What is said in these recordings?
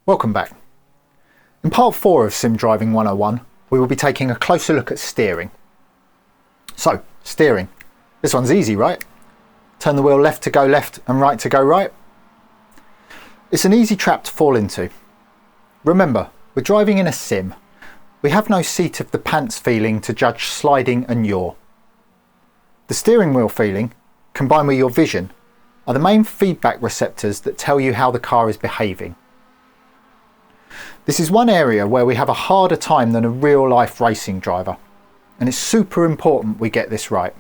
Welcome back. In part 4 of Sim Driving 101, we will be taking a closer look at steering. So, steering. This one's easy, right? Turn the wheel left to go left and right to go right. It's an easy trap to fall into. Remember, we're driving in a sim. We have no seat of the pants feeling to judge sliding and yaw. The steering wheel feeling, combined with your vision, are the main feedback receptors that tell you how the car is behaving. This is one area where we have a harder time than a real-life racing driver, and it's super important we get this right.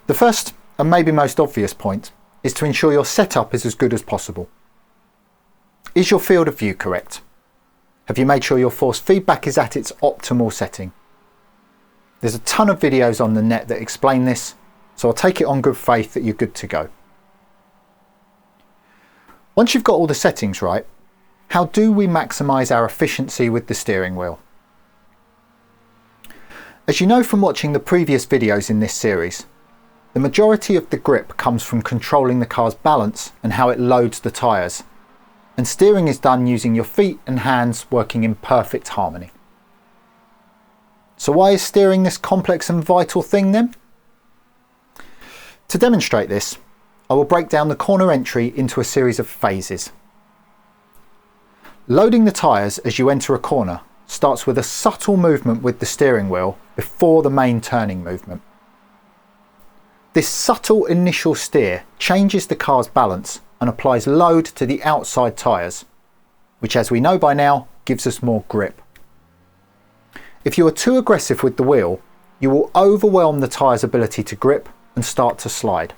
The first and maybe most obvious point is to ensure your setup is as good as possible. Is your field of view correct? Have you made sure your force feedback is at its optimal setting? There's a ton of videos on the net that explain this, so I'll take it on good faith that you're good to go. Once you've got all the settings right, how do we maximise our efficiency with the steering wheel? As you know from watching the previous videos in this series, the majority of the grip comes from controlling the car's balance and how it loads the tyres, and steering is done using your feet and hands working in perfect harmony. So why is steering this complex and vital thing then? To demonstrate this, I will break down the corner entry into a series of phases. Loading the tyres as you enter a corner starts with a subtle movement with the steering wheel before the main turning movement. This subtle initial steer changes the car's balance and applies load to the outside tyres, which as we know by now gives us more grip. If you are too aggressive with the wheel, you will overwhelm the tyre's ability to grip and start to slide.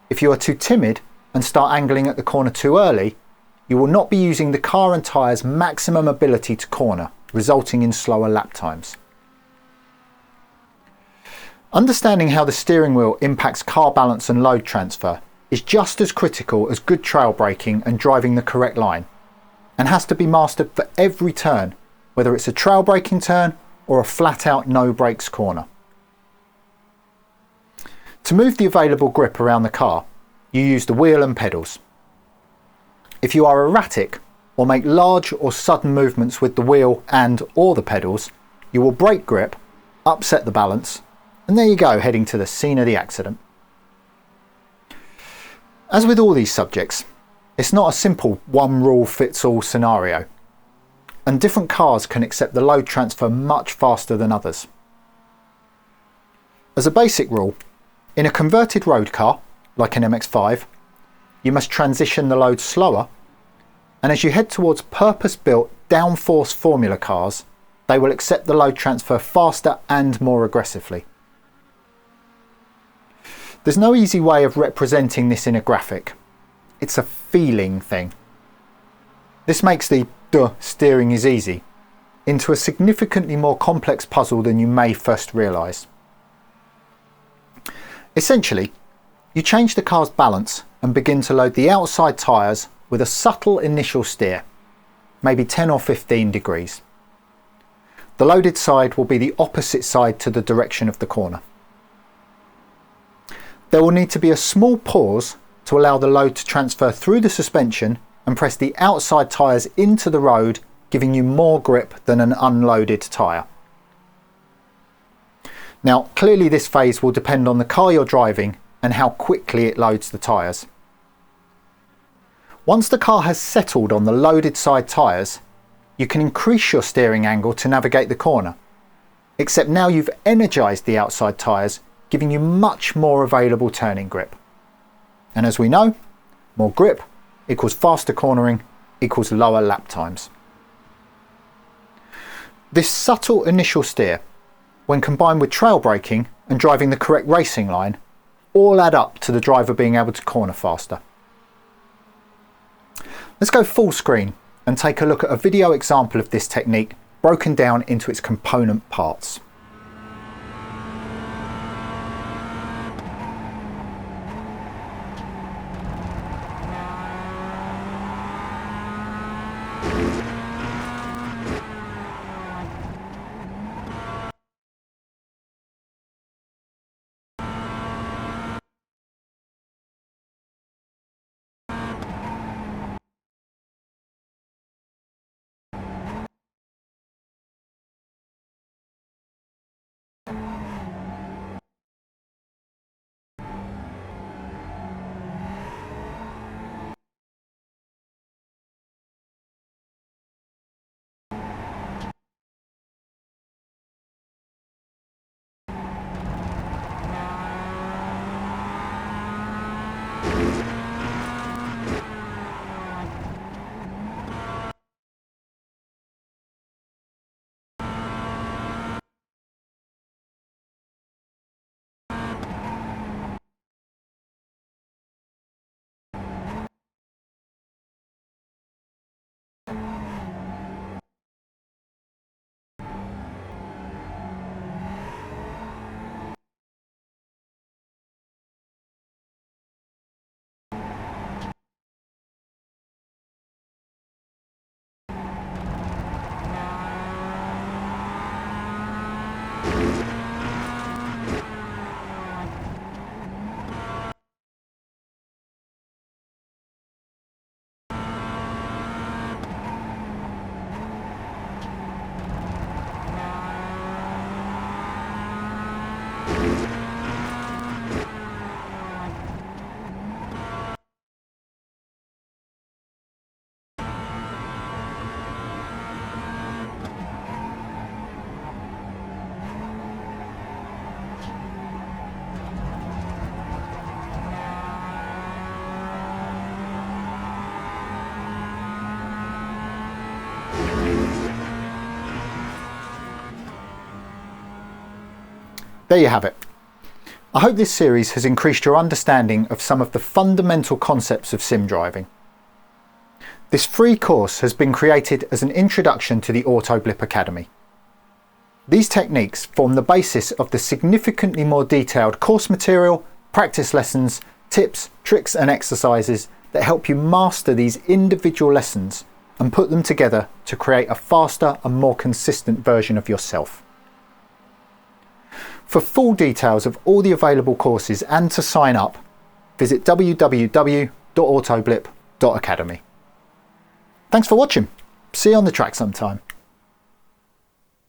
If you are too timid and start angling at the corner too early, you will not be using the car and tyres' maximum ability to corner, resulting in slower lap times. Understanding how the steering wheel impacts car balance and load transfer is just as critical as good trail braking and driving the correct line, and has to be mastered for every turn, whether it's a trail braking turn or a flat out no brakes corner. To move the available grip around the car, you use the wheel and pedals. If you are erratic or make large or sudden movements with the wheel and/or the pedals, you will break grip, upset the balance, and there you go, heading to the scene of the accident. As with all these subjects, it's not a simple one rule fits all scenario, and different cars can accept the load transfer much faster than others. As a basic rule, in a converted road car, like an MX-5, you must transition the load slower, and as you head towards purpose-built downforce formula cars, they will accept the load transfer faster and more aggressively. There's no easy way of representing this in a graphic. It's a feeling thing. This makes the "duh, steering is easy" into a significantly more complex puzzle than you may first realise. Essentially, you change the car's balance and begin to load the outside tyres with a subtle initial steer, maybe 10 or 15 degrees. The loaded side will be the opposite side to the direction of the corner. There will need to be a small pause to allow the load to transfer through the suspension and press the outside tyres into the road, giving you more grip than an unloaded tyre. Now, clearly this phase will depend on the car you're driving and how quickly it loads the tyres. Once the car has settled on the loaded side tyres, you can increase your steering angle to navigate the corner, except now you've energised the outside tyres, giving you much more available turning grip. And as we know, more grip equals faster cornering equals lower lap times. This subtle initial steer, when combined with trail braking and driving the correct racing line, all add up to the driver being able to corner faster. Let's go full screen and take a look at a video example of this technique broken down into its component parts. There you have it. I hope this series has increased your understanding of some of the fundamental concepts of sim driving. This free course has been created as an introduction to the Autoblip Academy. These techniques form the basis of the significantly more detailed course material, practice lessons, tips, tricks and exercises that help you master these individual lessons and put them together to create a faster and more consistent version of yourself. For full details of all the available courses and to sign up, visit www.autoblip.academy. Thanks for watching. See you on the track sometime.